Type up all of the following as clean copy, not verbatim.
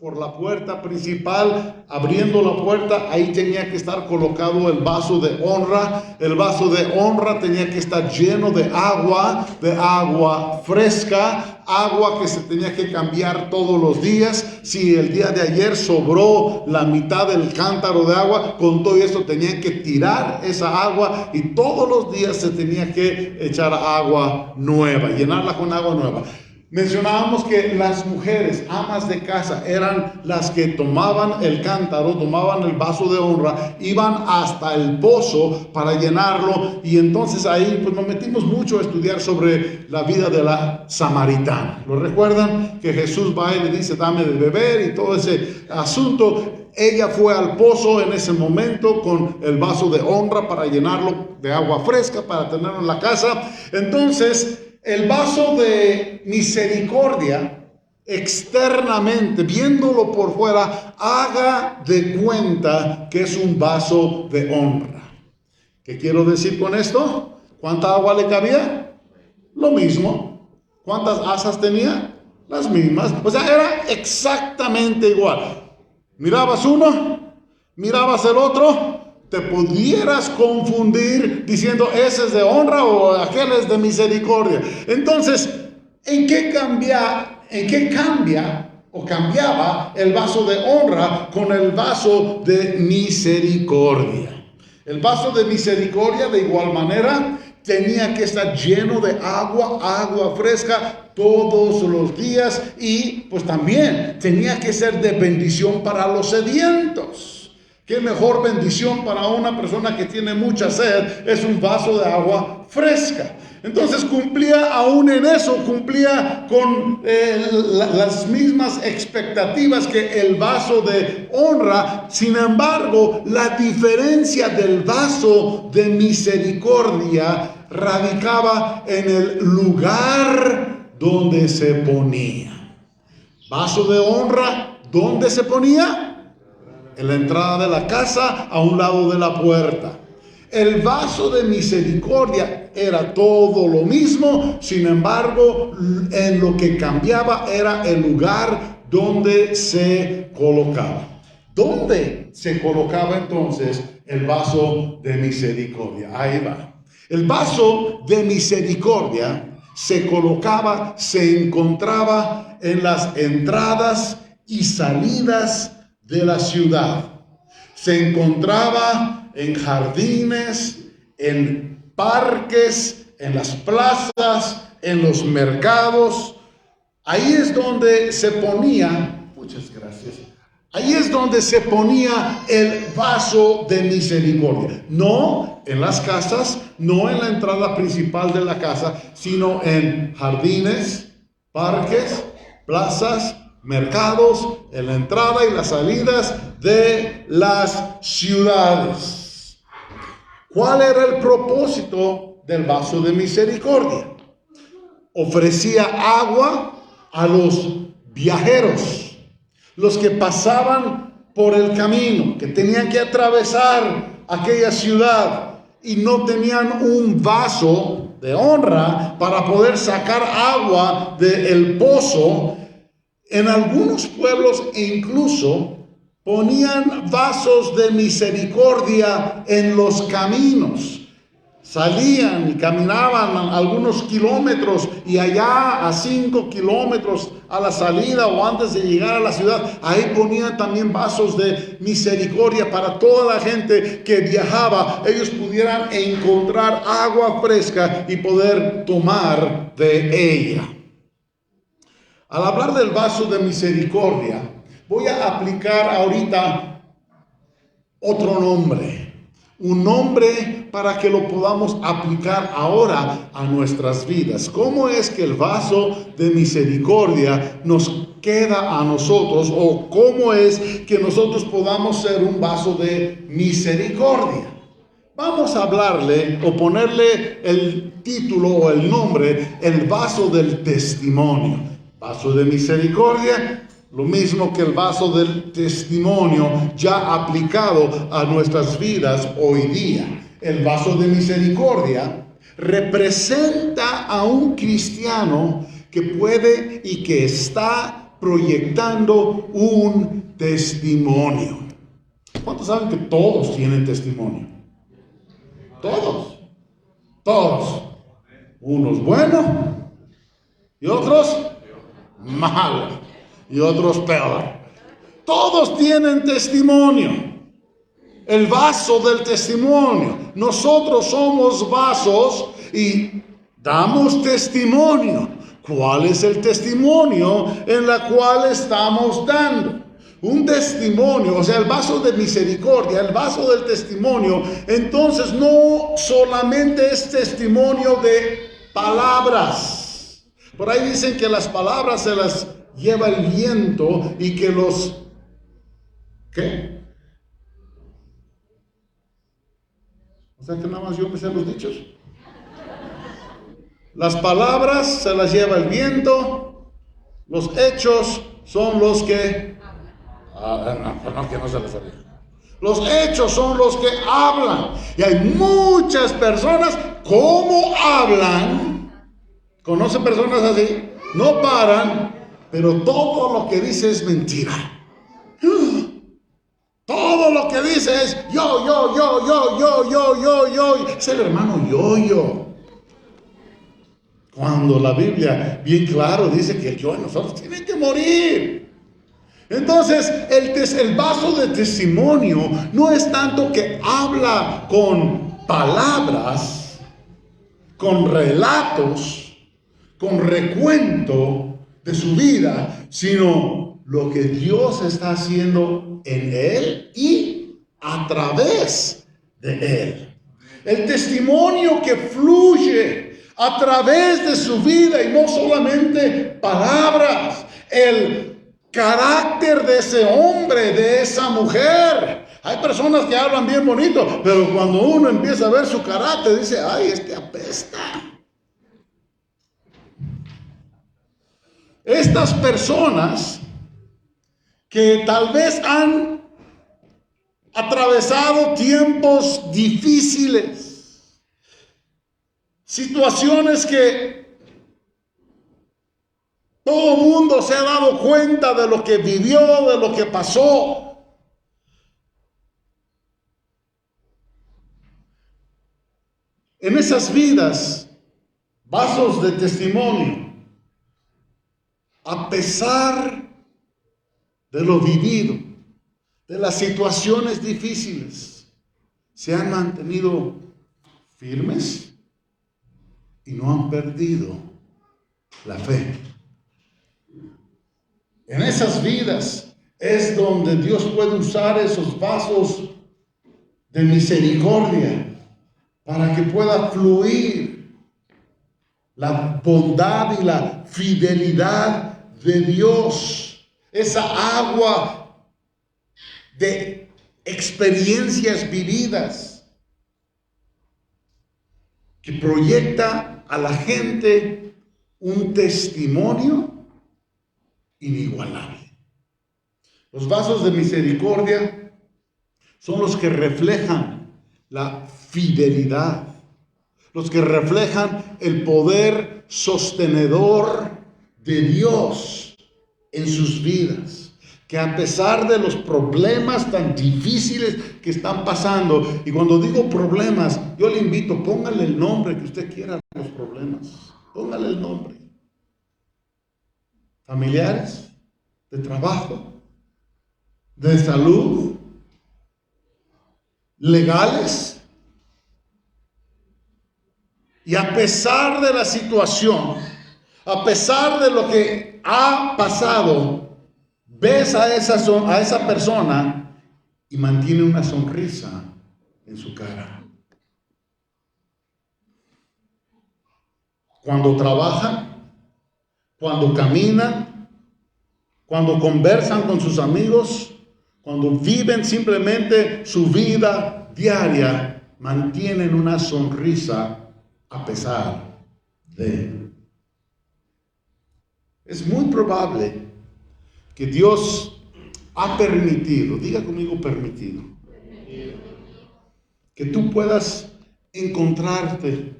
por la puerta principal, abriendo la puerta, ahí tenía que estar colocado el vaso de honra. El vaso de honra tenía que estar lleno de agua fresca, agua que se tenía que cambiar todos los días. Si el día de ayer sobró la mitad del cántaro de agua, con todo esto tenían que tirar esa agua y todos los días se tenía que echar agua nueva, llenarla con agua nueva. Mencionábamos que las mujeres, amas de casa, eran las que tomaban el cántaro, tomaban el vaso de honra, iban hasta el pozo para llenarlo, y entonces ahí pues nos metimos mucho a estudiar sobre la vida de la samaritana. ¿Lo recuerdan? Que Jesús va y le dice, dame de beber y todo ese asunto. Ella fue al pozo en ese momento con el vaso de honra para llenarlo de agua fresca, para tenerlo en la casa. Entonces, el vaso de misericordia, externamente, viéndolo por fuera, haga de cuenta que es un vaso de honra. ¿Qué quiero decir con esto? ¿Cuánta agua le cabía? Lo mismo. ¿Cuántas asas tenía? Las mismas. O sea, era exactamente igual. Mirabas uno, mirabas el otro, te pudieras confundir diciendo ese es de honra o aquel es de misericordia. Entonces, ¿en qué cambia o cambiaba el vaso de honra con el vaso de misericordia? El vaso de misericordia, de igual manera, tenía que estar lleno de agua fresca todos los días, y pues también tenía que ser de bendición para los sedientos. ¿Qué mejor bendición para una persona que tiene mucha sed? Es un vaso de agua fresca. Entonces cumplía aún en eso, cumplía con las mismas expectativas que el vaso de honra. Sin embargo, la diferencia del vaso de misericordia radicaba en el lugar donde se ponía. Vaso de honra, ¿dónde se ponía? En la entrada de la casa, a un lado de la puerta. El vaso de misericordia era todo lo mismo, sin embargo, en lo que cambiaba era el lugar donde se colocaba. ¿Dónde se colocaba entonces el vaso de misericordia? Ahí va. El vaso de misericordia se colocaba, se encontraba en las entradas y salidas de la ciudad. Se encontraba en jardines, en parques, en las plazas, en los mercados. Ahí es donde se ponía, muchas gracias, ahí es donde se ponía el vaso de misericordia. No en las casas, no en la entrada principal de la casa, sino en jardines, parques, plazas, mercados, en la entrada y las salidas de las ciudades. ¿Cuál era el propósito del vaso de misericordia? Ofrecía agua a los viajeros, los que pasaban por el camino, que tenían que atravesar aquella ciudad y no tenían un vaso de honra para poder sacar agua del pozo. En algunos pueblos incluso ponían vasos de misericordia en los caminos. Salían y caminaban algunos kilómetros, y allá a 5 kilómetros a la salida o antes de llegar a la ciudad, ahí ponían también vasos de misericordia para toda la gente que viajaba. Ellos pudieran encontrar agua fresca y poder tomar de ella. Al hablar del vaso de misericordia, voy a aplicar ahorita otro nombre. Un nombre para que lo podamos aplicar ahora a nuestras vidas. ¿Cómo es que el vaso de misericordia nos queda a nosotros? ¿O cómo es que nosotros podamos ser un vaso de misericordia? Vamos a hablarle o ponerle el título o el nombre, el vaso del testimonio. Vaso de misericordia, lo mismo que el vaso del testimonio ya aplicado a nuestras vidas hoy día. El vaso de misericordia representa a un cristiano que puede y que está proyectando un testimonio. ¿Cuántos saben que todos tienen testimonio? Todos. Unos buenos y otros malos y otros peor. Todos tienen testimonio. El vaso del testimonio. Nosotros somos vasos y damos testimonio. ¿Cuál es el testimonio en la cual estamos dando? Un testimonio, o sea, el vaso de misericordia, el vaso del testimonio, entonces no solamente es testimonio de palabras. Por ahí dicen que las palabras se las lleva el viento y que los... ¿Qué? O sea que nada más yo me sé los dichos. Las palabras se las lleva el viento, los hechos son los que... que no se les sabía. Los hechos son los que hablan. Y hay muchas personas, ¿cómo hablan? ¿Conocen personas así? No paran, pero todo lo que dice es mentira. Todo lo que dice es yo. Es el hermano yo. Cuando la Biblia bien claro dice que el yo en nosotros tiene que morir. Entonces el vaso de testimonio no es tanto que habla con palabras, con relatos, con recuento de su vida, sino lo que Dios está haciendo en él y a través de él. El testimonio que fluye a través de su vida y no solamente palabras, el carácter de ese hombre, de esa mujer. Hay personas que hablan bien bonito, pero cuando uno empieza a ver su carácter, dice, ay, este apesta. Estas personas que tal vez han atravesado tiempos difíciles, situaciones que todo el mundo se ha dado cuenta de lo que vivió, de lo que pasó. En esas vidas, vasos de testimonio, a pesar de lo vivido, de las situaciones difíciles, se han mantenido firmes y no han perdido la fe. En esas vidas es donde Dios puede usar esos vasos de misericordia para que pueda fluir la bondad y la fidelidad de Dios. Esa agua de experiencias vividas que proyecta a la gente un testimonio inigualable. Los vasos de misericordia son los que reflejan la fidelidad, los que reflejan el poder sostenedor de Dios en sus vidas, que a pesar de los problemas tan difíciles que están pasando, y cuando digo problemas, yo le invito, póngale el nombre que usted quiera a los problemas, póngale el nombre. Familiares, de trabajo, de salud, legales. Y a pesar de la situación, a pesar de lo que ha pasado, ves a esa persona y mantiene una sonrisa en su cara. Cuando trabajan, cuando caminan, cuando conversan con sus amigos, cuando viven simplemente su vida diaria, mantienen una sonrisa a pesar de. Es muy probable que Dios ha permitido, diga conmigo permitido, que tú puedas encontrarte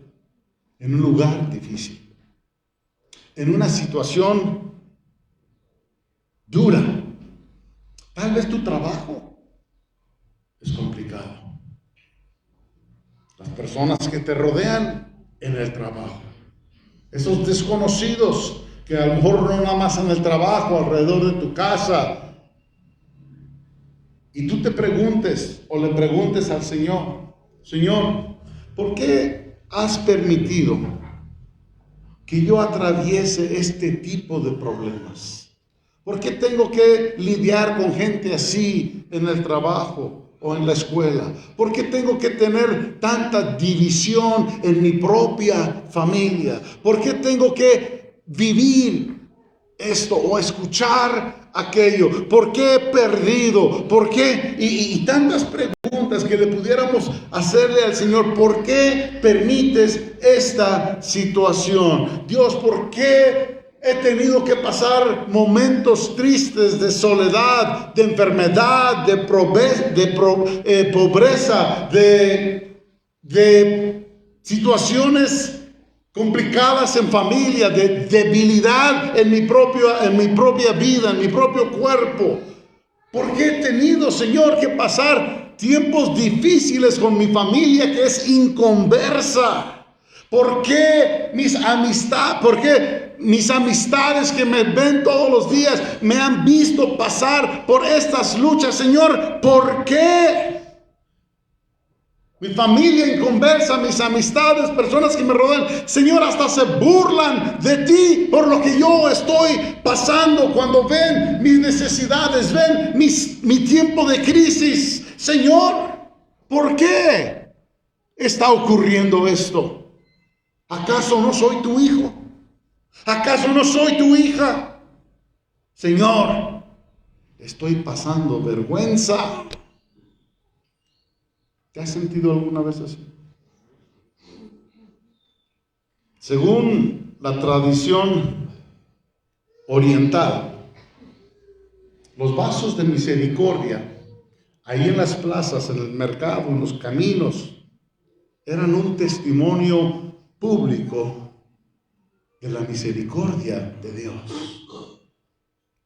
en un lugar difícil, en una situación dura. Tal vez tu trabajo es complicado. Las personas que te rodean en el trabajo. Esos desconocidos que a lo mejor no nada más en el trabajo, alrededor de tu casa. Y tú te preguntes o le preguntes al Señor, Señor, ¿por qué has permitido que yo atraviese este tipo de problemas? ¿Por qué tengo que lidiar con gente así en el trabajo o en la escuela? ¿Por qué tengo que tener tanta división en mi propia familia? ¿Por qué tengo que vivir esto o escuchar aquello? ¿Por qué he perdido? ¿Por qué? Y tantas preguntas que le pudiéramos hacerle al Señor. ¿Por qué permites esta situación? Dios, ¿por qué he tenido que pasar momentos tristes de soledad, de enfermedad, de pobreza, de situaciones complicadas en familia, de debilidad en mi propia vida, en mi propio cuerpo? ¿Por qué he tenido, Señor, que pasar tiempos difíciles con mi familia que es inconversa? ¿Por qué mis amistades que me ven todos los días me han visto pasar por estas luchas? Señor, ¿por qué? Mi familia inconversa, mis amistades, personas que me rodean, Señor, hasta se burlan de ti por lo que yo estoy pasando cuando ven mis necesidades, ven mi tiempo de crisis. Señor, ¿por qué está ocurriendo esto? ¿Acaso no soy tu hijo? ¿Acaso no soy tu hija? Señor, estoy pasando vergüenza. ¿Te has sentido alguna vez así? Según la tradición oriental, los vasos de misericordia, ahí en las plazas, en el mercado, en los caminos, eran un testimonio público de la misericordia de Dios.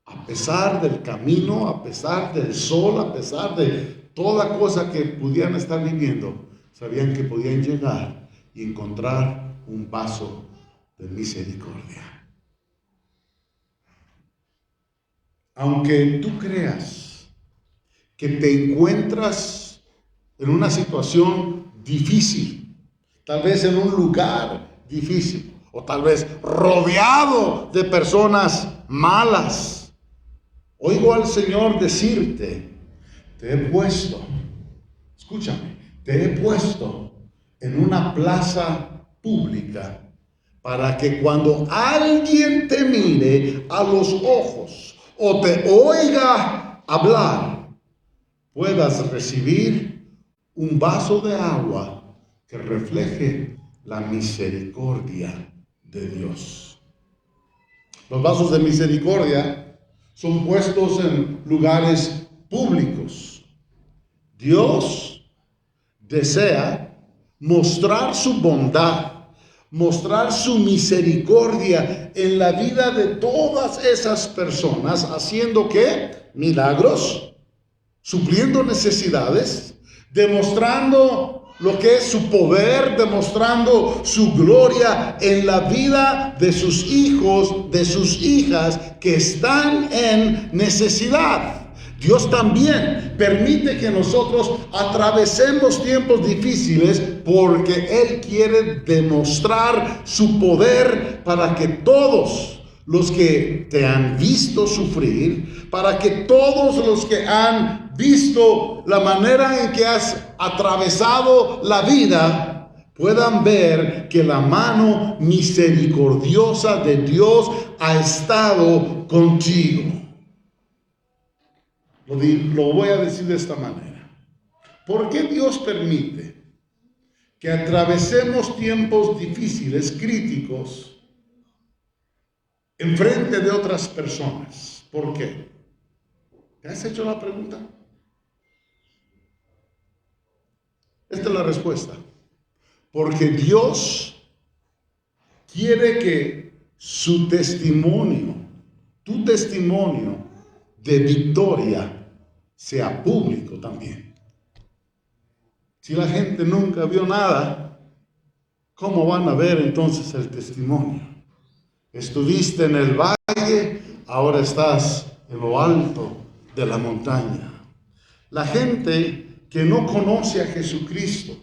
A pesar del camino, a pesar del sol, a pesar de toda cosa que pudieran estar viviendo, sabían que podían llegar y encontrar un vaso de misericordia. Aunque tú creas que te encuentras en una situación difícil, tal vez en un lugar difícil, o tal vez rodeado de personas malas, oigo al Señor decirte, te he puesto, escúchame, te he puesto en una plaza pública para que cuando alguien te mire a los ojos o te oiga hablar, puedas recibir un vaso de agua que refleje la misericordia de Dios. Los vasos de misericordia son puestos en lugares públicos. Dios desea mostrar su bondad, mostrar su misericordia en la vida de todas esas personas, haciendo ¿qué? Milagros, supliendo necesidades, demostrando lo que es su poder, demostrando su gloria en la vida de sus hijos, de sus hijas que están en necesidad. Dios también permite que nosotros atravesemos tiempos difíciles porque Él quiere demostrar su poder para que todos los que te han visto sufrir, para que todos los que han visto la manera en que has atravesado la vida, puedan ver que la mano misericordiosa de Dios ha estado contigo. Lo voy a decir de esta manera. ¿Por qué Dios permite que atravesemos tiempos difíciles, críticos, en frente de otras personas? ¿Por qué? ¿Te has hecho la pregunta? Esta es la respuesta. Porque Dios quiere que su testimonio, tu testimonio, de victoria sea público también. Si la gente nunca vio nada, ¿cómo van a ver entonces el testimonio? Estuviste en el valle, ahora estás en lo alto de la montaña. La gente que no conoce a Jesucristo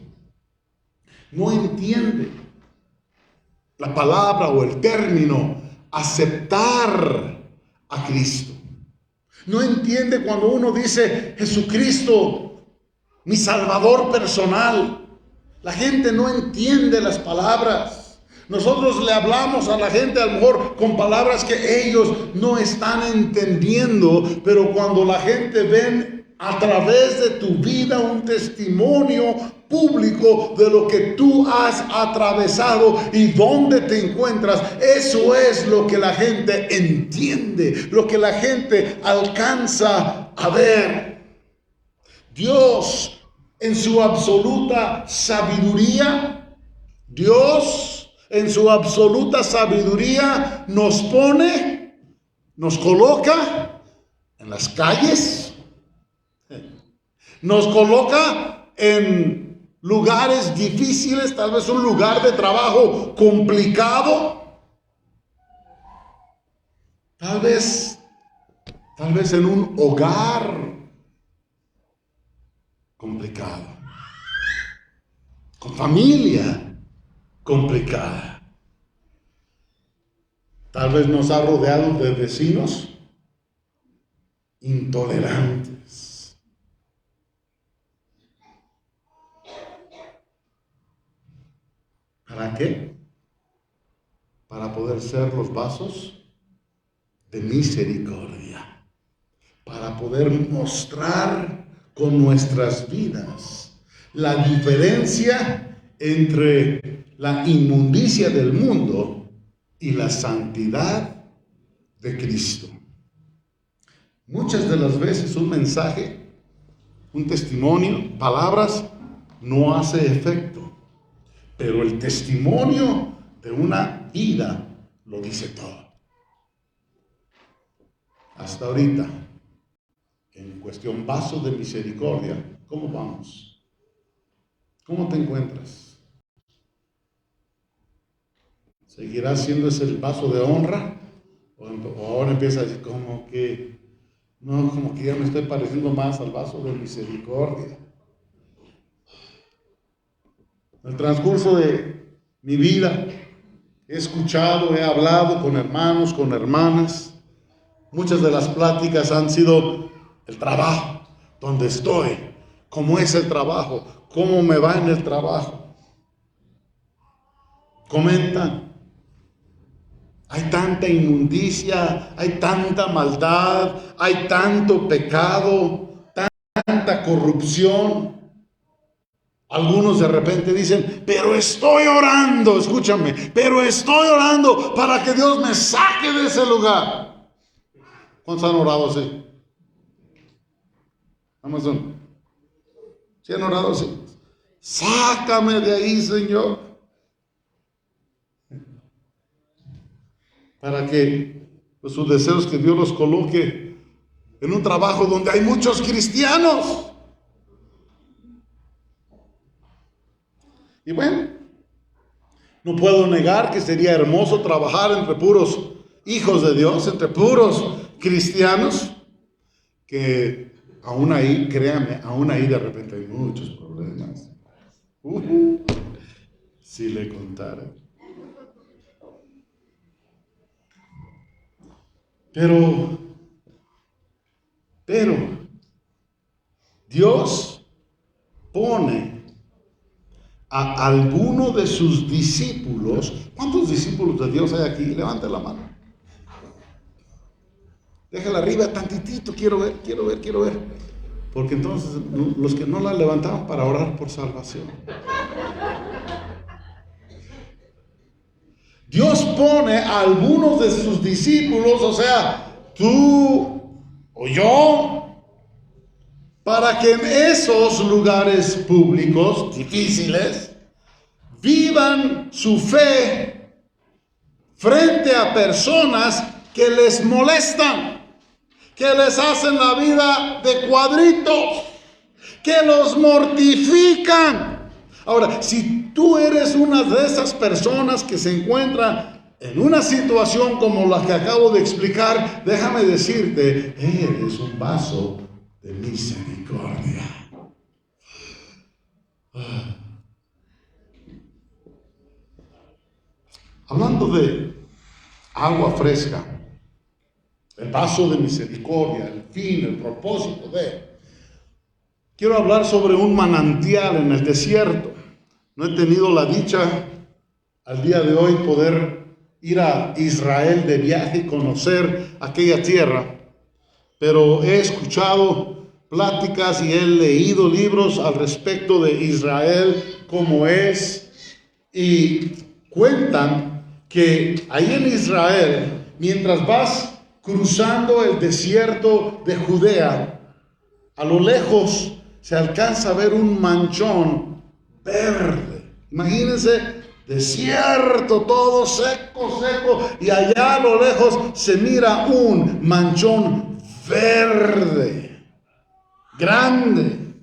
no entiende la palabra o el término aceptar a Cristo. No entiende cuando uno dice Jesucristo, mi Salvador personal. La gente no entiende las palabras. Nosotros le hablamos a la gente a lo mejor con palabras que ellos no están entendiendo, pero cuando la gente ve a través de tu vida un testimonio público de lo que tú has atravesado y dónde te encuentras, eso es lo que la gente entiende, lo que la gente alcanza a ver. Dios en su absoluta sabiduría, nos pone, nos coloca en las calles, nos coloca en lugares difíciles, tal vez un lugar de trabajo complicado, tal vez en un hogar complicado, con familia complicada. Tal vez nos ha rodeado de vecinos intolerantes. ¿Para qué? Para poder ser los vasos de misericordia, para poder mostrar con nuestras vidas la diferencia entre la inmundicia del mundo y la santidad de Cristo. Muchas de las veces un mensaje, un testimonio, palabras, no hace efecto. Pero el testimonio de una vida lo dice todo. Hasta ahorita, en cuestión vaso de misericordia, ¿cómo vamos? ¿Cómo te encuentras? ¿Seguirás siendo ese el vaso de honra? ¿O ahora empieza a decir como que ya me estoy pareciendo más al vaso de misericordia? En el transcurso de mi vida he escuchado, he hablado con hermanos, con hermanas. Muchas de las pláticas han sido el trabajo, donde estoy, cómo es el trabajo, cómo me va en el trabajo. Comentan, hay tanta inmundicia, hay tanta maldad, hay tanto pecado, tanta corrupción. Algunos de repente dicen, pero estoy orando, escúchame, pero estoy orando para que Dios me saque de ese lugar. ¿Cuántos han orado así? Amazon. ¿Sí han orado así? Sácame de ahí, Señor. Para que sus deseos que Dios los coloque en un trabajo donde hay muchos cristianos. Y bueno, no puedo negar que sería hermoso trabajar entre puros hijos de Dios, entre puros cristianos, que aún ahí, créame, aún ahí de repente hay muchos problemas. Si le contara. Pero Dios pone a alguno de sus discípulos. ¿Cuántos discípulos de Dios hay aquí? Levante la mano. Déjala arriba tantitito, quiero ver. Porque entonces los que no la levantaron para orar por salvación. Dios pone a algunos de sus discípulos, o sea, tú o yo, para que en esos lugares públicos difíciles vivan su fe frente a personas que les molestan, que les hacen la vida de cuadritos, que los mortifican. Ahora, si tú eres una de esas personas que se encuentra en una situación como la que acabo de explicar, déjame decirte, eres un vaso de misericordia. Hablando de agua fresca, el vaso de misericordia, el fin, el propósito quiero hablar sobre un manantial en el desierto. No he tenido la dicha al día de hoy poder ir a Israel de viaje y conocer aquella tierra, pero he escuchado pláticas y he leído libros al respecto de Israel, cómo es, y cuentan que ahí en Israel, mientras vas cruzando el desierto de Judea, a lo lejos se alcanza a ver un manchón verde. Imagínense, desierto, todo seco, y allá a lo lejos se mira un manchón verde, grande.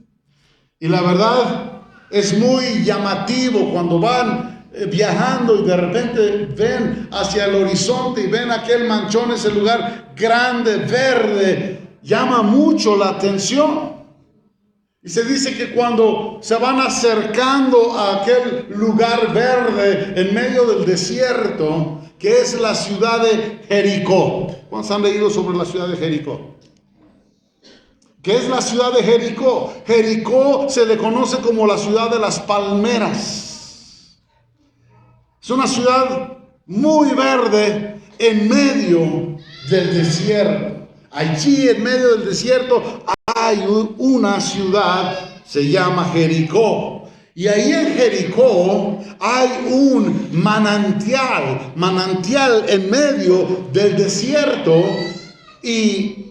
Y la verdad es muy llamativo cuando van viajando y de repente ven hacia el horizonte y ven aquel manchón, ese lugar grande, verde, llama mucho la atención. Y se dice que cuando se van acercando a aquel lugar verde en medio del desierto, que es la ciudad de Jericó. ¿Cuántos han leído sobre la ciudad de Jericó? ¿Qué es la ciudad de Jericó? Jericó se le conoce como la ciudad de las palmeras. Es una ciudad muy verde en medio del desierto. Allí en medio del desierto hay una ciudad, se llama Jericó. Y ahí en Jericó hay un manantial en medio del desierto. Y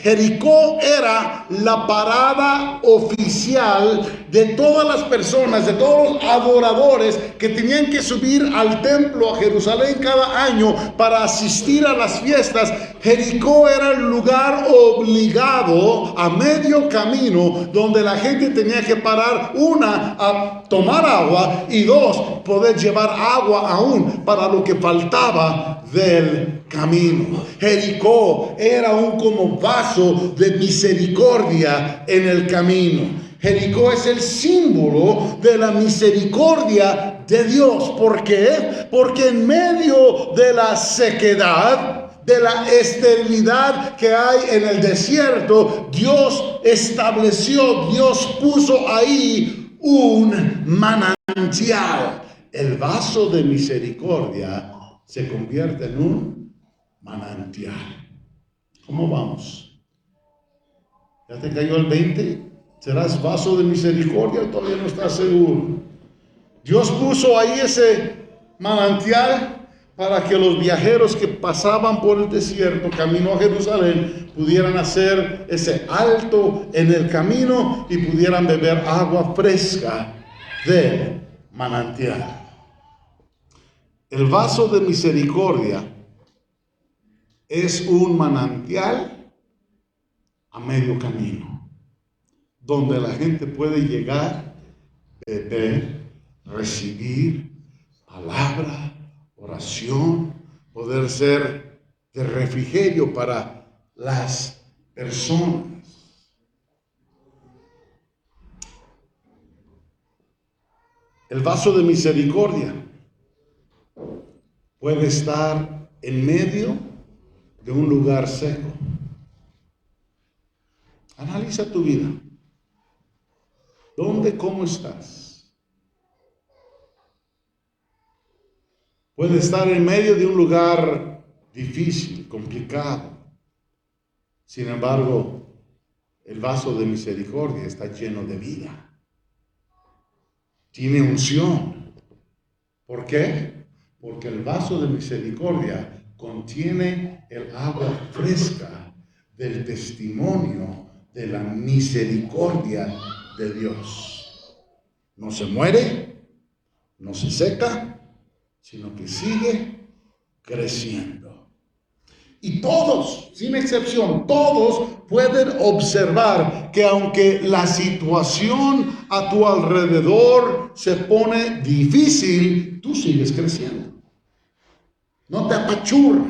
Jericó era la parada oficial de todas las personas, de todos los adoradores que tenían que subir al templo a Jerusalén cada año para asistir a las fiestas. Jericó era el lugar obligado a medio camino donde la gente tenía que parar, una, a tomar agua, y dos, poder llevar agua aún para lo que faltaba del camino. Jericó era un como vaso de misericordia en el camino. Jericó es el símbolo de la misericordia de Dios. ¿Por qué? Porque en medio de la sequedad, de la esterilidad que hay en el desierto, Dios estableció, Dios puso ahí un manantial. El vaso de misericordia se convierte en un manantial. ¿Cómo vamos? ¿Ya te cayó el 20? ¿Serás vaso de misericordia o todavía no estás seguro? Dios puso ahí ese manantial para que los viajeros que pasaban por el desierto camino a Jerusalén pudieran hacer ese alto en el camino y pudieran beber agua fresca del manantial. El vaso de misericordia es un manantial a medio camino, donde la gente puede llegar, beber, recibir palabra, oración, poder ser de refrigerio para las personas. El vaso de misericordia puede estar en medio de un lugar seco. Analiza tu vida. ¿Dónde, cómo estás? Puede estar en medio de un lugar difícil, complicado. Sin embargo, el vaso de misericordia está lleno de vida. Tiene unción. ¿Por qué? Porque el vaso de misericordia contiene el agua fresca del testimonio de la misericordia de Dios. No se muere, no se seca, sino que sigue creciendo. Y todos, sin excepción, todos pueden observar que aunque la situación a tu alrededor se pone difícil, tú sigues creciendo. No te apachurra.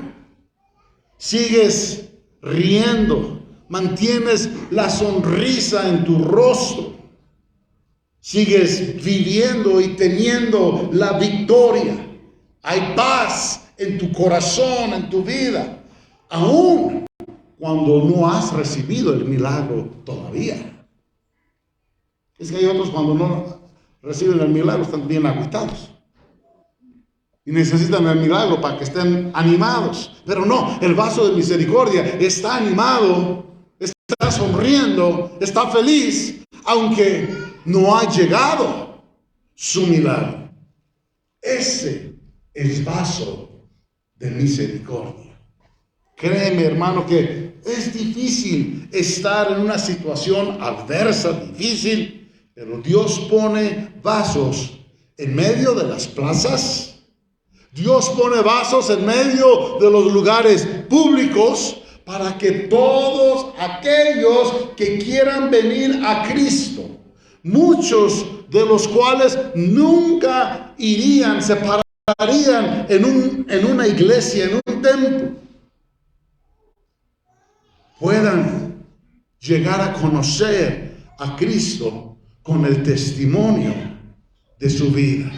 Sigues riendo. Mantienes la sonrisa en tu rostro. Sigues viviendo y teniendo la victoria. Hay paz en tu corazón, en tu vida. Aún cuando no has recibido el milagro todavía. Es que hay otros cuando no reciben el milagro están bien agüitados. Y necesitan el milagro para que estén animados. Pero no, el vaso de misericordia está animado, está sonriendo, está feliz, aunque no ha llegado su milagro. Ese es el vaso de misericordia. Créeme, hermano, que es difícil estar en una situación adversa, difícil, pero Dios pone vasos en medio de las plazas. Dios pone vasos en medio de los lugares públicos para que todos aquellos que quieran venir a Cristo, muchos de los cuales nunca irían, se pararían en una iglesia, en un templo, puedan llegar a conocer a Cristo con el testimonio de su vida.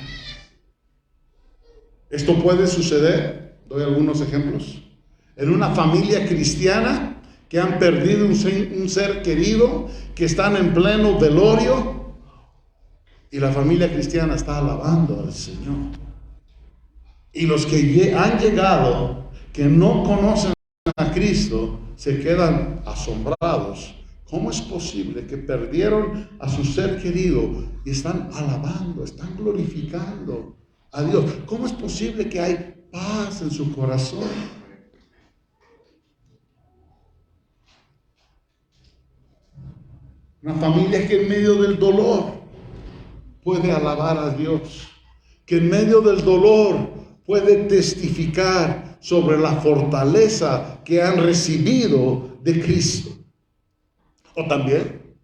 Esto puede suceder, doy algunos ejemplos, en una familia cristiana que han perdido un ser querido, que están en pleno velorio y la familia cristiana está alabando al Señor. Y los que han llegado, que no conocen a Cristo, se quedan asombrados. ¿Cómo es posible que perdieron a su ser querido y están alabando, están glorificando a Dios? ¿Cómo es posible que hay paz en su corazón? Una familia que en medio del dolor puede alabar a Dios, que en medio del dolor puede testificar sobre la fortaleza que han recibido de Cristo. O también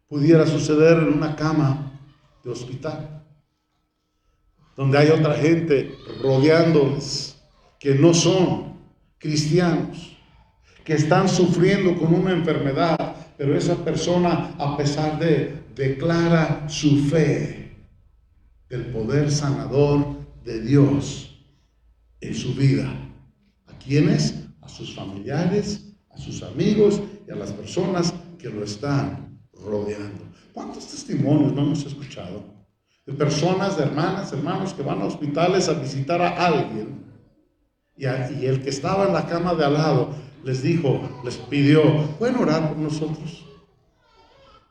pudiera suceder en una cama de hospital, donde hay otra gente rodeándoles que no son cristianos, que están sufriendo con una enfermedad, pero esa persona, a pesar de, declara su fe del poder sanador de Dios en su vida. ¿A quiénes? A sus familiares, a sus amigos y a las personas que lo están rodeando. ¿Cuántos testimonios no hemos escuchado de personas, de hermanas, hermanos que van a hospitales a visitar a alguien y el que estaba en la cama de al lado les dijo, les pidió, ¿pueden orar por nosotros?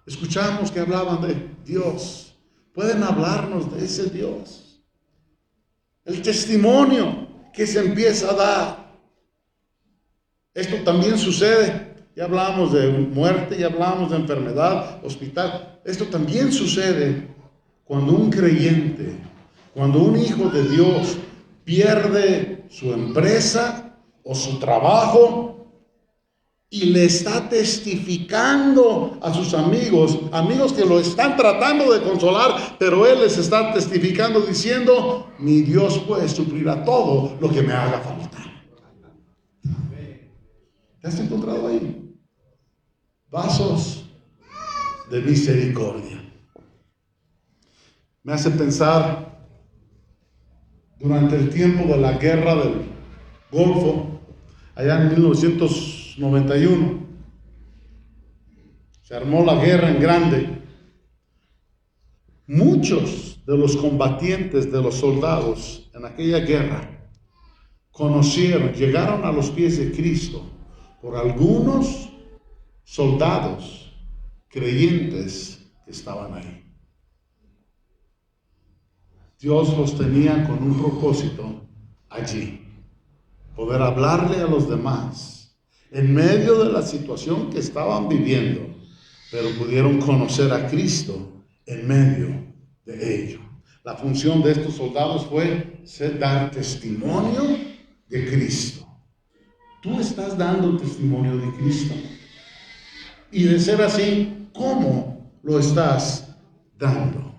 Escuchamos que hablaban de Dios. ¿Pueden hablarnos de ese Dios? El testimonio que se empieza a dar. Esto también sucede. Ya hablamos de muerte, ya hablamos de enfermedad, hospital. Esto también sucede cuando un creyente, cuando un hijo de Dios pierde su empresa o su trabajo y le está testificando a sus amigos que lo están tratando de consolar, pero él les está testificando diciendo, mi Dios puede suplir a todo lo que me haga falta. ¿Te has encontrado ahí? Vasos de misericordia. Me hace pensar durante el tiempo de la guerra del Golfo, allá en 1991, se armó la guerra en grande. Muchos de los combatientes, de los soldados en aquella guerra, llegaron a los pies de Cristo por algunos soldados creyentes que estaban ahí. Dios los tenía con un propósito allí, poder hablarle a los demás en medio de la situación que estaban viviendo, pero pudieron conocer a Cristo en medio de ello. La función de estos soldados fue dar testimonio de Cristo. tú estás dando testimonio de Cristo. Y de ser así, ¿cómo lo estás dando?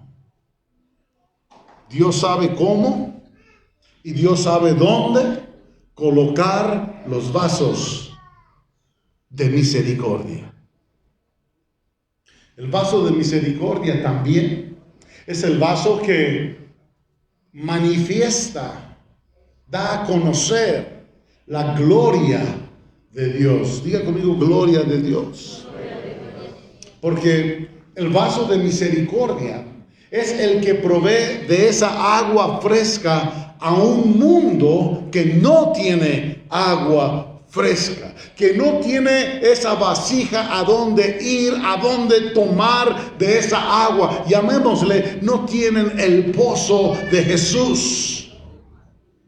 Dios sabe cómo y Dios sabe dónde colocar los vasos de misericordia. El vaso de misericordia también es el vaso que manifiesta, da a conocer la gloria de Dios. Diga conmigo, gloria de Dios. Porque el vaso de misericordia es el que provee de esa agua fresca a un mundo que no tiene agua fresca, que no tiene esa vasija a donde ir, a donde tomar de esa agua. Llamémosle, no tienen el pozo de Jesús.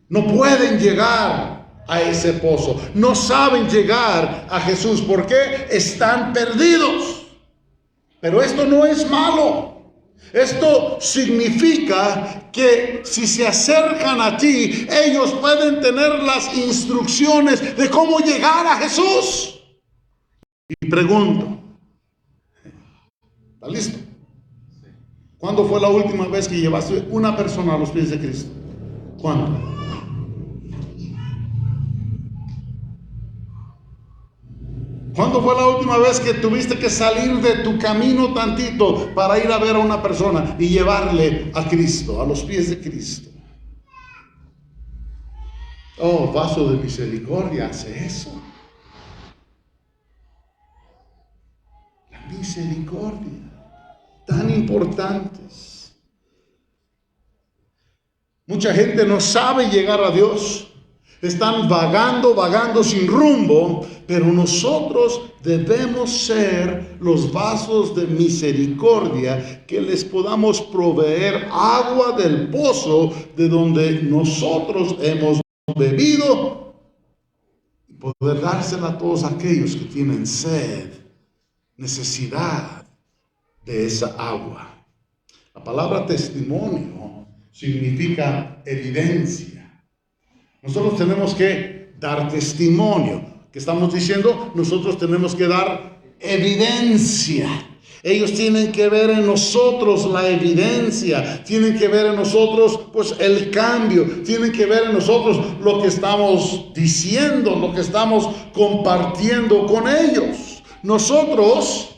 No pueden llegar a ese pozo. No saben llegar a Jesús. ¿Por qué? Están perdidos. Pero esto no es malo. Esto significa que si se acercan a ti, ellos pueden tener las instrucciones de cómo llegar a Jesús. Y pregunto, ¿está listo? ¿Cuándo fue la última vez que llevaste una persona a los pies de Cristo? ¿Cuándo? ¿Cuándo fue la última vez que tuviste que salir de tu camino tantito para ir a ver a una persona y llevarle a Cristo, a los pies de Cristo? Oh, vaso de misericordia hace eso. La misericordia, tan importantes. Mucha gente no sabe llegar a Dios. Están vagando sin rumbo, pero nosotros debemos ser los vasos de misericordia que les podamos proveer agua del pozo de donde nosotros hemos bebido y poder dársela a todos aquellos que tienen sed, necesidad de esa agua. La palabra testimonio significa evidencia. Nosotros tenemos que dar testimonio. ¿Qué estamos diciendo? Nosotros tenemos que dar evidencia. Ellos tienen que ver en nosotros la evidencia. Tienen que ver en nosotros, pues, el cambio. Tienen que ver en nosotros lo que estamos diciendo, lo que estamos compartiendo con ellos. Nosotros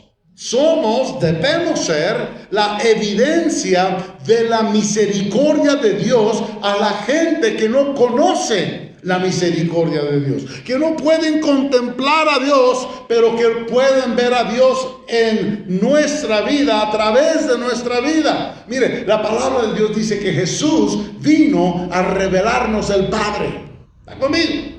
debemos ser la evidencia de la misericordia de Dios a la gente que no conoce la misericordia de Dios, que no pueden contemplar a Dios, pero que pueden ver a Dios en nuestra vida, a través de nuestra vida. Mire, la palabra de Dios dice que Jesús vino a revelarnos el Padre. ¿Está conmigo?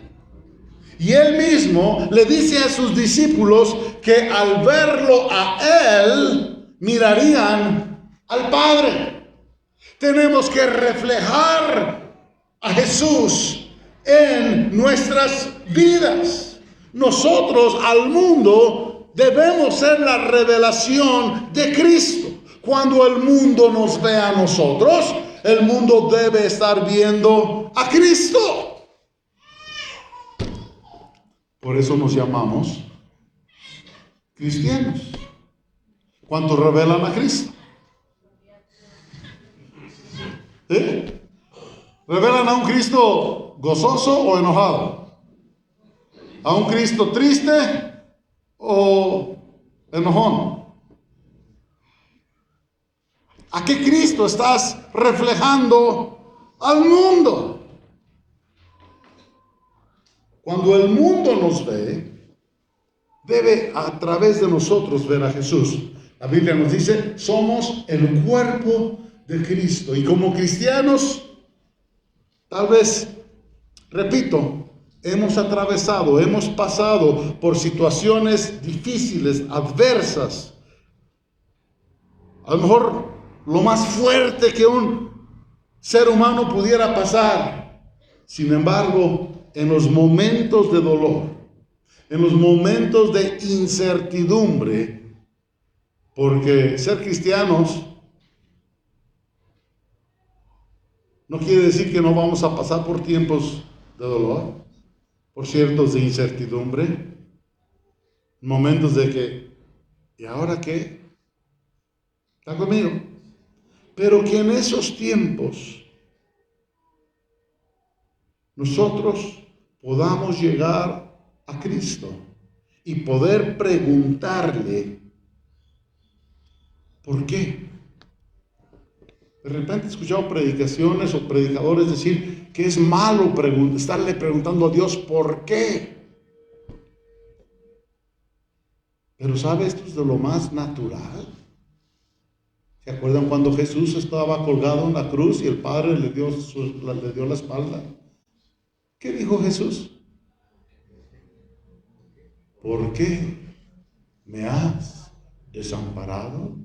Y Él mismo le dice a sus discípulos que al verlo a Él, mirarían al Padre. Tenemos que reflejar a Jesús en nuestras vidas. Nosotros al mundo debemos ser la revelación de Cristo. Cuando el mundo nos ve a nosotros, el mundo debe estar viendo a Cristo. Por eso nos llamamos cristianos. ¿Cuántos revelan a Cristo? ¿Eh? ¿Revelan a un Cristo gozoso o enojado? ¿A un Cristo triste o enojón? ¿A qué Cristo estás reflejando al mundo? Cuando el mundo nos ve, debe a través de nosotros ver a Jesús. La Biblia nos dice, somos el cuerpo de Cristo. Y como cristianos, tal vez, repito, hemos pasado por situaciones difíciles, adversas. A lo mejor lo más fuerte que un ser humano pudiera pasar. Sin embargo, en los momentos de dolor, en los momentos de incertidumbre, porque ser cristianos no quiere decir que no vamos a pasar por tiempos de dolor, por ciertos de incertidumbre, momentos de que, ¿y ahora qué? ¿Está conmigo? Pero que en esos tiempos nosotros podamos llegar a Cristo y poder preguntarle, ¿por qué? De repente he escuchado predicaciones o predicadores decir que es malo estarle preguntando a Dios ¿por qué? Pero ¿sabe? Esto es de lo más natural. ¿Se acuerdan cuando Jesús estaba colgado en la cruz y el Padre le dio la espalda? ¿Qué dijo Jesús? ¿Por qué me has desamparado?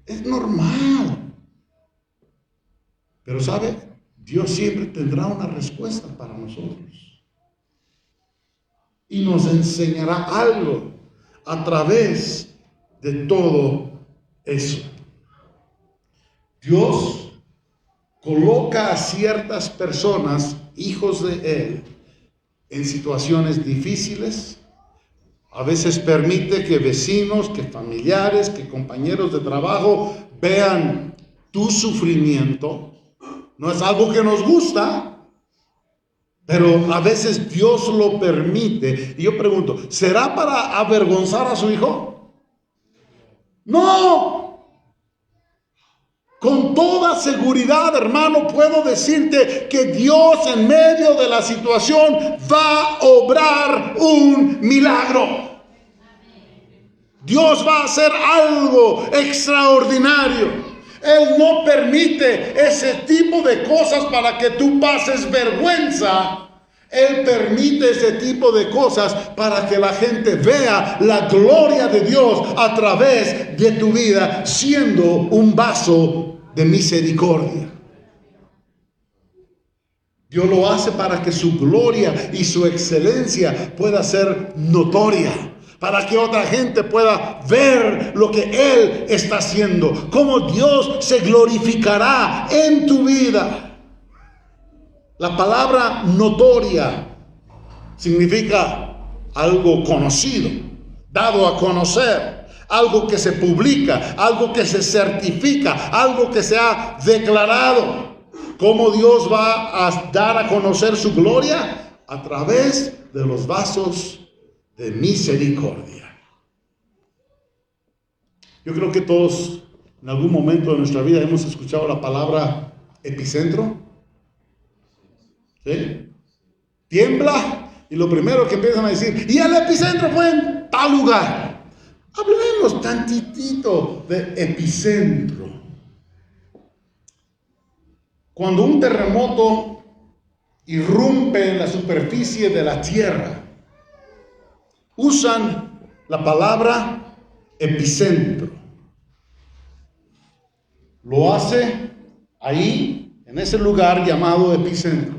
Es normal. Pero ¿sabe? Dios siempre tendrá una respuesta para nosotros. Y nos enseñará algo a través de todo eso. Dios coloca a ciertas personas, hijos de Él, en situaciones difíciles. A veces permite que vecinos, que familiares, que compañeros de trabajo vean tu sufrimiento. No es algo que nos gusta, pero a veces Dios lo permite. Y yo pregunto, ¿será para avergonzar a su hijo? ¡No! Con toda seguridad, hermano, puedo decirte que Dios en medio de la situación va a obrar un milagro. Dios va a hacer algo extraordinario. Él no permite ese tipo de cosas para que tú pases vergüenza. Él permite ese tipo de cosas para que la gente vea la gloria de Dios a través de tu vida, siendo un vaso de misericordia. Dios lo hace para que su gloria y su excelencia pueda ser notoria, para que otra gente pueda ver lo que Él está haciendo, cómo Dios se glorificará en tu vida. La palabra notoria significa algo conocido, dado a conocer, algo que se publica, algo que se certifica, algo que se ha declarado. ¿Cómo Dios va a dar a conocer su gloria? A través de los vasos de misericordia. Yo creo que todos en algún momento de nuestra vida hemos escuchado la palabra epicentro. ¿Sí? Tiembla y lo primero que empiezan a decir, y el epicentro fue en tal lugar. Hablemos tantitito de epicentro. Cuando un terremoto irrumpe en la superficie de la tierra, usan la palabra epicentro. Lo hace ahí, en ese lugar llamado epicentro.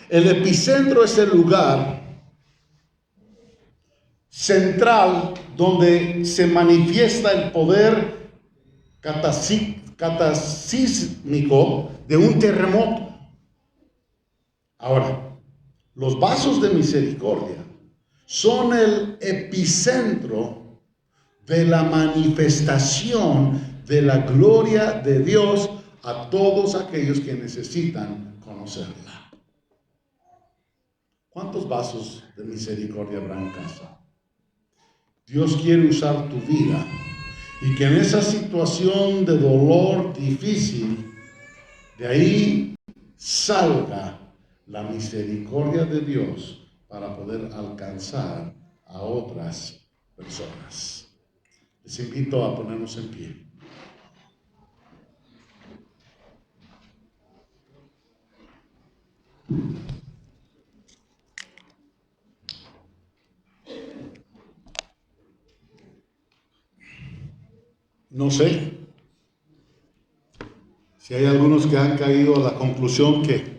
El epicentro es el lugar central donde se manifiesta el poder catasísmico de un terremoto. Ahora, los vasos de misericordia son el epicentro de la manifestación de la gloria de Dios a todos aquellos que necesitan conocerla. ¿Cuántos vasos de misericordia habrá en casa? Dios quiere usar tu vida y que en esa situación de dolor difícil, de ahí salga la misericordia de Dios para poder alcanzar a otras personas. Les invito a ponernos en pie. No sé si hay algunos que han caído a la conclusión que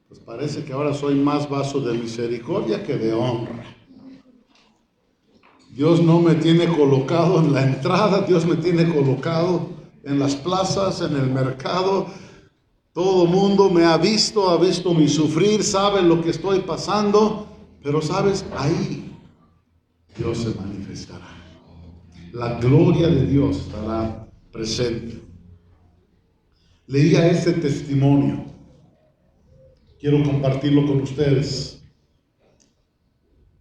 pues parece que ahora soy más vaso de misericordia que de honra. Dios no me tiene colocado en la entrada, Dios me tiene colocado en las plazas, en el mercado, Todo mundo me ha visto mi sufrir, sabe lo que estoy pasando, pero sabes, ahí Dios se manifestará. La gloria de Dios estará presente. Leía este testimonio. Quiero compartirlo con ustedes.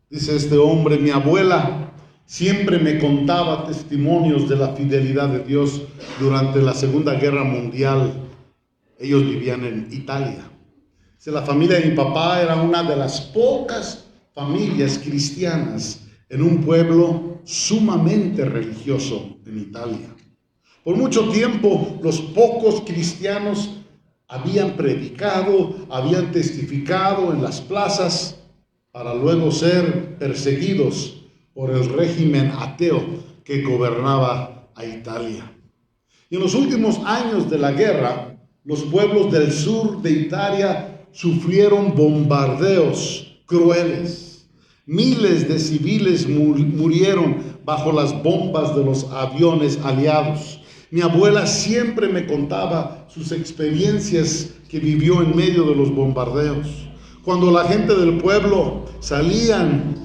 Dice este hombre: mi abuela siempre me contaba testimonios de la fidelidad de Dios durante la Segunda Guerra Mundial. Ellos vivían en Italia. Dice, la familia de mi papá era una de las pocas familias cristianas en un pueblo sumamente religioso en Italia. Por mucho tiempo, los pocos cristianos habían predicado, habían testificado en las plazas para luego ser perseguidos por el régimen ateo que gobernaba a Italia. Y en los últimos años de la guerra, los pueblos del sur de Italia sufrieron bombardeos crueles. Miles de civiles murieron bajo las bombas de los aviones aliados. Mi abuela siempre me contaba sus experiencias que vivió en medio de los bombardeos. Cuando la gente del pueblo salían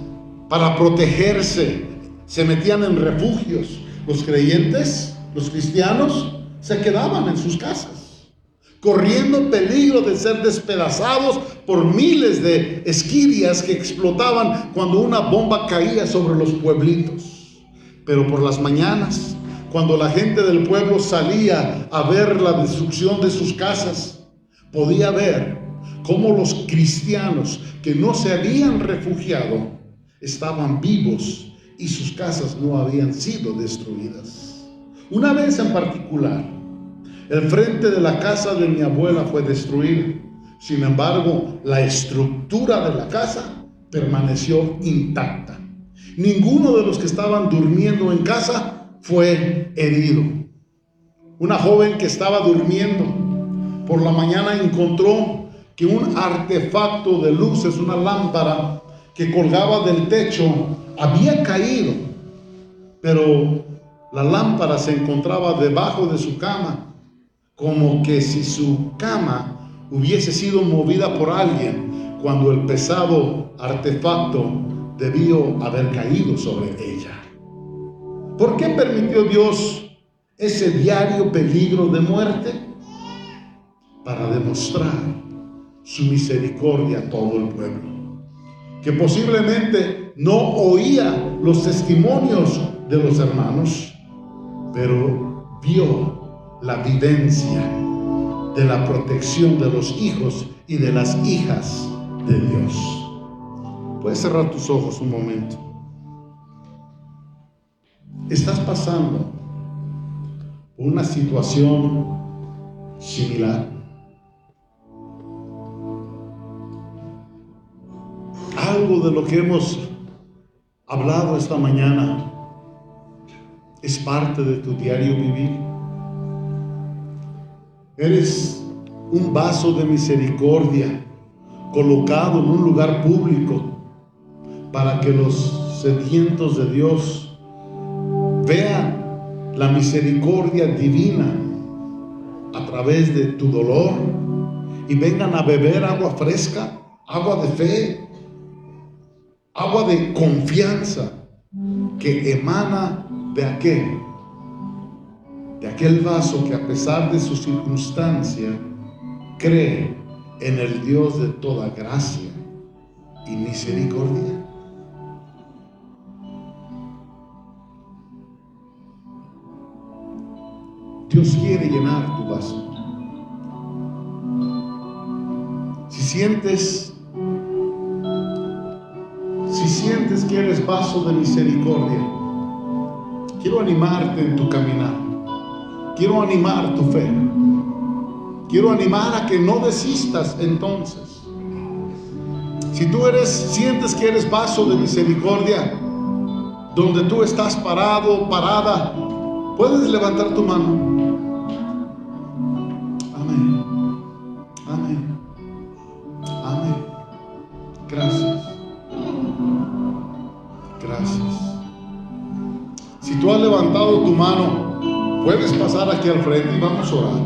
para protegerse, se metían en refugios. Los creyentes, los cristianos, se quedaban en sus casas, corriendo peligro de ser despedazados por miles de esquirlas que explotaban cuando una bomba caía sobre los pueblitos. Pero por las mañanas, cuando la gente del pueblo salía a ver la destrucción de sus casas, podía ver cómo los cristianos que no se habían refugiado estaban vivos y sus casas no habían sido destruidas. Una vez en particular, el frente de la casa de mi abuela fue destruido. Sin embargo, la estructura de la casa permaneció intacta. Ninguno de los que estaban durmiendo en casa fue herido. Una joven que estaba durmiendo por la mañana encontró que un artefacto de luces, una lámpara que colgaba del techo, había caído, pero la lámpara se encontraba debajo de su cama, como que si su cama hubiese sido movida por alguien cuando el pesado artefacto debió haber caído sobre ella. ¿Por qué permitió Dios ese diario peligro de muerte? Para demostrar su misericordia a todo el pueblo, que posiblemente no oía los testimonios de los hermanos, pero vio la vivencia de la protección de los hijos y de las hijas de Dios. Puedes cerrar tus ojos un momento. ¿Estás pasando por una situación similar? Algo de lo que hemos hablado esta mañana es parte de tu diario vivir. Eres un vaso de misericordia colocado en un lugar público para que los sedientos de Dios vean la misericordia divina a través de tu dolor y vengan a beber agua fresca, agua de fe, agua de confianza que emana de aquel vaso que a pesar de su circunstancia cree en el Dios de toda gracia y misericordia. Dios quiere llenar tu vaso. Si sientes que eres vaso de misericordia, quiero animarte en tu caminar. Quiero animar tu fe. Quiero animar a que no desistas entonces. Si tú sientes que eres vaso de misericordia, donde tú estás parado, parada, puedes levantar tu mano. Amén. Amén. Amén. Gracias. Gracias. Si tú has levantado tu mano, puedes pasar aquí al frente y vamos a orar.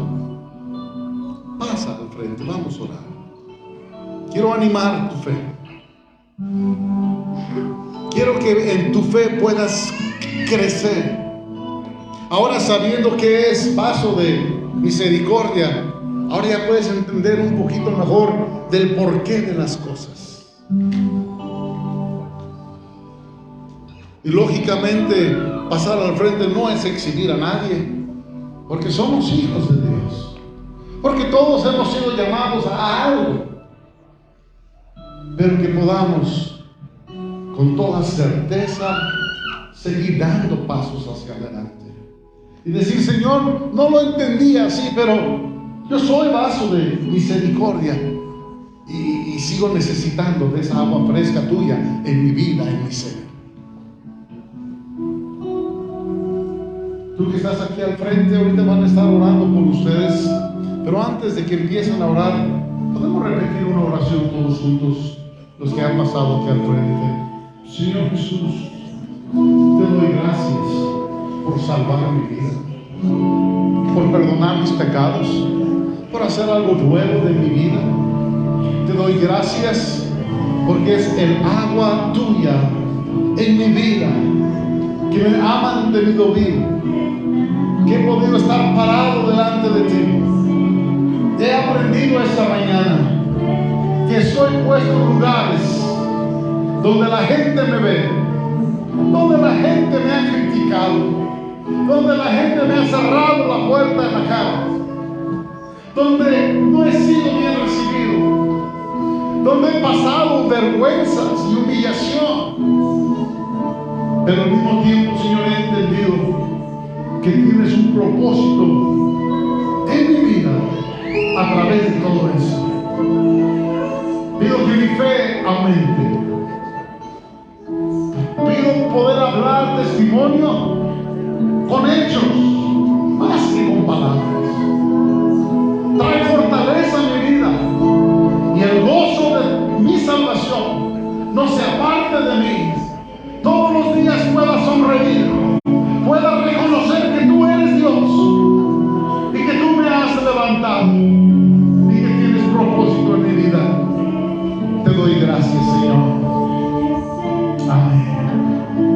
pasa al frente, vamos a orar. Quiero animar tu fe. Quiero que en tu fe puedas crecer. Ahora, sabiendo que es vaso de misericordia, ahora ya puedes entender un poquito mejor del porqué de las cosas. Y lógicamente, pasar al frente no es exhibir a nadie, porque somos hijos de Dios, porque todos hemos sido llamados a algo, pero que podamos con toda certeza seguir dando pasos hacia adelante y decir: Señor, no lo entendía así, pero yo soy vaso de misericordia y sigo necesitando de esa agua fresca tuya en mi vida, en mi ser. Tú que estás aquí al frente, ahorita van a estar orando por ustedes, pero antes de que empiecen a orar, podemos repetir una oración todos juntos, los que han pasado aquí al frente. Señor Jesús, te doy gracias por salvar mi vida, por perdonar mis pecados, por hacer algo nuevo de mi vida. Te doy gracias porque es el agua tuya en mi vida que me ha mantenido vivo, que he podido estar parado delante de ti. He aprendido esta mañana que soy puesto en lugares donde la gente me ve, donde la gente me ha criticado, donde la gente me ha cerrado la puerta en la cara, donde no he sido bien recibido, donde he pasado vergüenzas y humillación. Pero al mismo tiempo, Señor, he entendido que tienes un propósito en mi vida a través de todo eso. Pido que mi fe aumente. Pido poder hablar testimonio con hechos más que con palabras. Trae fortaleza a mi vida y el gozo de mi salvación no se aparte de mí